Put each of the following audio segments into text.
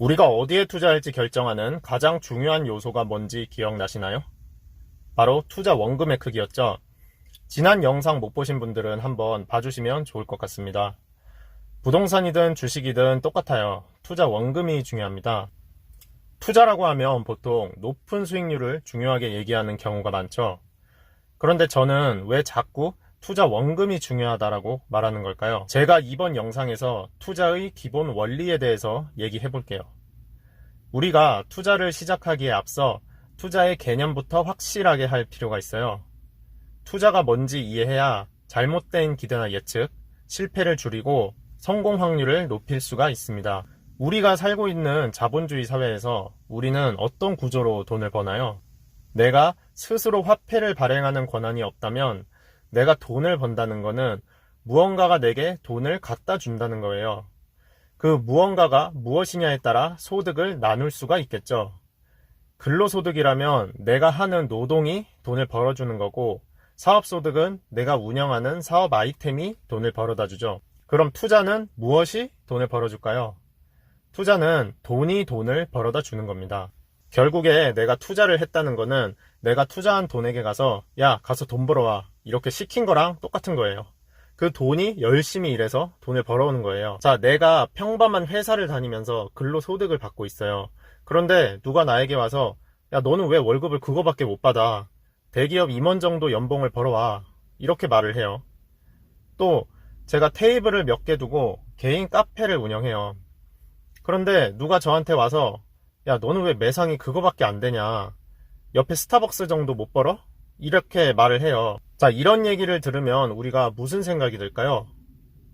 우리가 어디에 투자할지 결정하는 가장 중요한 요소가 뭔지 기억나시나요? 바로 투자 원금의 크기였죠. 지난 영상 못 보신 분들은 한번 봐주시면 좋을 것 같습니다. 부동산이든 주식이든 똑같아요. 투자 원금이 중요합니다. 투자라고 하면 보통 높은 수익률을 중요하게 얘기하는 경우가 많죠. 그런데 저는 왜 자꾸 투자 원금이 중요하다라고 말하는 걸까요? 제가 이번 영상에서 투자의 기본 원리에 대해서 얘기해 볼게요. 우리가 투자를 시작하기에 앞서 투자의 개념부터 확실하게 할 필요가 있어요. 투자가 뭔지 이해해야 잘못된 기대나 예측, 실패를 줄이고 성공 확률을 높일 수가 있습니다. 우리가 살고 있는 자본주의 사회에서 우리는 어떤 구조로 돈을 버나요? 내가 스스로 화폐를 발행하는 권한이 없다면 내가 돈을 번다는 거는 무언가가 내게 돈을 갖다 준다는 거예요. 그 무언가가 무엇이냐에 따라 소득을 나눌 수가 있겠죠. 근로소득이라면 내가 하는 노동이 돈을 벌어주는 거고, 사업소득은 내가 운영하는 사업 아이템이 돈을 벌어다 주죠. 그럼 투자는 무엇이 돈을 벌어줄까요? 투자는 돈이 돈을 벌어다 주는 겁니다. 결국에 내가 투자를 했다는 거는 내가 투자한 돈에게 가서 야, 가서 돈 벌어와, 이렇게 시킨 거랑 똑같은 거예요. 그 돈이 열심히 일해서 돈을 벌어오는 거예요. 자, 내가 평범한 회사를 다니면서 근로소득을 받고 있어요. 그런데 누가 나에게 와서 야, 너는 왜 월급을 그거밖에 못 받아? 대기업 임원 정도 연봉을 벌어와, 이렇게 말을 해요. 또 제가 테이블을 몇 개 두고 개인 카페를 운영해요. 그런데 누가 저한테 와서 야, 너는 왜 매상이 그거밖에 안 되냐? 옆에 스타벅스 정도 못 벌어? 이렇게 말을 해요. 자, 이런 얘기를 들으면 우리가 무슨 생각이 들까요?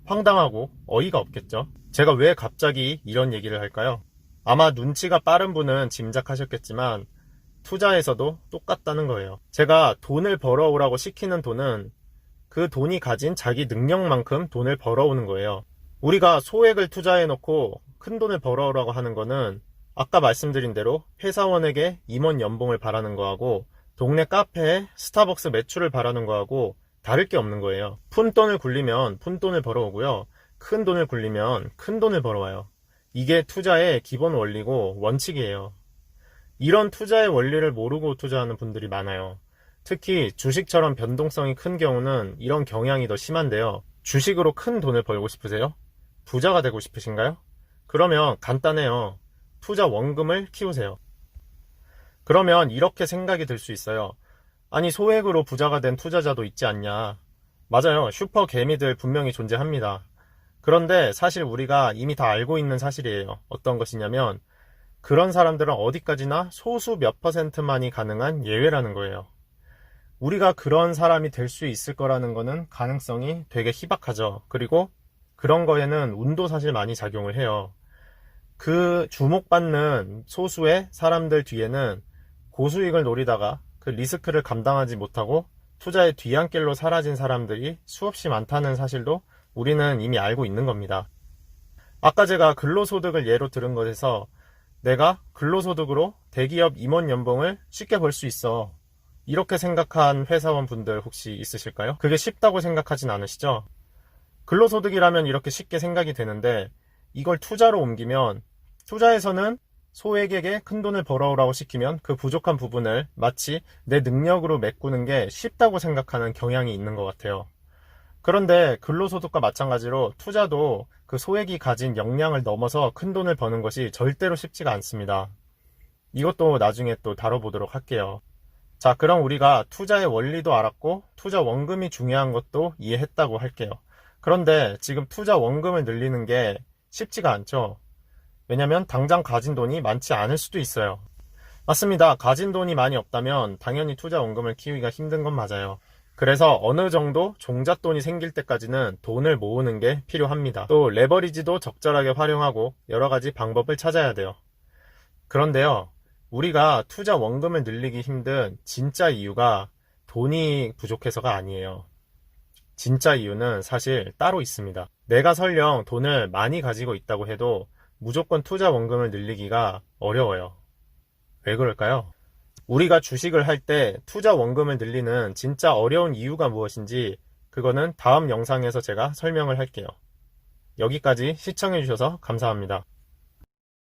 황당하고 어이가 없겠죠? 제가 왜 갑자기 이런 얘기를 할까요? 아마 눈치가 빠른 분은 짐작하셨겠지만 투자에서도 똑같다는 거예요. 제가 돈을 벌어오라고 시키는 돈은 그 돈이 가진 자기 능력만큼 돈을 벌어오는 거예요. 우리가 소액을 투자해놓고 큰 돈을 벌어오라고 하는 거는 아까 말씀드린 대로 회사원에게 임원 연봉을 바라는 거하고 동네 카페에 스타벅스 매출을 바라는 거하고 다를 게 없는 거예요. 푼돈을 굴리면 푼돈을 벌어오고요. 큰 돈을 굴리면 큰 돈을 벌어와요. 이게 투자의 기본 원리고 원칙이에요. 이런 투자의 원리를 모르고 투자하는 분들이 많아요. 특히 주식처럼 변동성이 큰 경우는 이런 경향이 더 심한데요. 주식으로 큰 돈을 벌고 싶으세요? 부자가 되고 싶으신가요? 그러면 간단해요. 투자 원금을 키우세요. 그러면 이렇게 생각이 들 수 있어요. 아니, 소액으로 부자가 된 투자자도 있지 않냐. 맞아요. 슈퍼 개미들 분명히 존재합니다. 그런데 사실 우리가 이미 다 알고 있는 사실이에요. 어떤 것이냐면 그런 사람들은 어디까지나 소수 몇 %만이 가능한 예외라는 거예요. 우리가 그런 사람이 될 수 있을 거라는 거는 가능성이 되게 희박하죠. 그리고 그런 거에는 운도 사실 많이 작용을 해요. 그 주목받는 소수의 사람들 뒤에는 고수익을 노리다가 그 리스크를 감당하지 못하고 투자의 뒤안길로 사라진 사람들이 수없이 많다는 사실도 우리는 이미 알고 있는 겁니다. 아까 제가 근로소득을 예로 들은 것에서 내가 근로소득으로 대기업 임원 연봉을 쉽게 벌 수 있어, 이렇게 생각한 회사원분들 혹시 있으실까요? 그게 쉽다고 생각하진 않으시죠? 근로소득이라면 이렇게 쉽게 생각이 되는데 이걸 투자로 옮기면 투자에서는 소액에게 큰 돈을 벌어오라고 시키면 그 부족한 부분을 마치 내 능력으로 메꾸는 게 쉽다고 생각하는 경향이 있는 것 같아요. 그런데 근로소득과 마찬가지로 투자도 그 소액이 가진 역량을 넘어서 큰 돈을 버는 것이 절대로 쉽지가 않습니다. 이것도 나중에 또 다뤄보도록 할게요. 자, 그럼 우리가 투자의 원리도 알았고 투자 원금이 중요한 것도 이해했다고 할게요. 그런데 지금 투자 원금을 늘리는 게 쉽지가 않죠. 왜냐면 당장 가진 돈이 많지 않을 수도 있어요. 맞습니다. 가진 돈이 많이 없다면 당연히 투자 원금을 키우기가 힘든 건 맞아요. 그래서 어느 정도 종잣돈이 생길 때까지는 돈을 모으는 게 필요합니다. 또 레버리지도 적절하게 활용하고 여러 가지 방법을 찾아야 돼요. 그런데요, 우리가 투자 원금을 늘리기 힘든 진짜 이유가 돈이 부족해서가 아니에요. 진짜 이유는 사실 따로 있습니다. 내가 설령 돈을 많이 가지고 있다고 해도 무조건 투자 원금을 늘리기가 어려워요. 왜 그럴까요? 우리가 주식을 할 때 투자 원금을 늘리는 진짜 어려운 이유가 무엇인지 그거는 다음 영상에서 제가 설명을 할게요. 여기까지 시청해주셔서 감사합니다.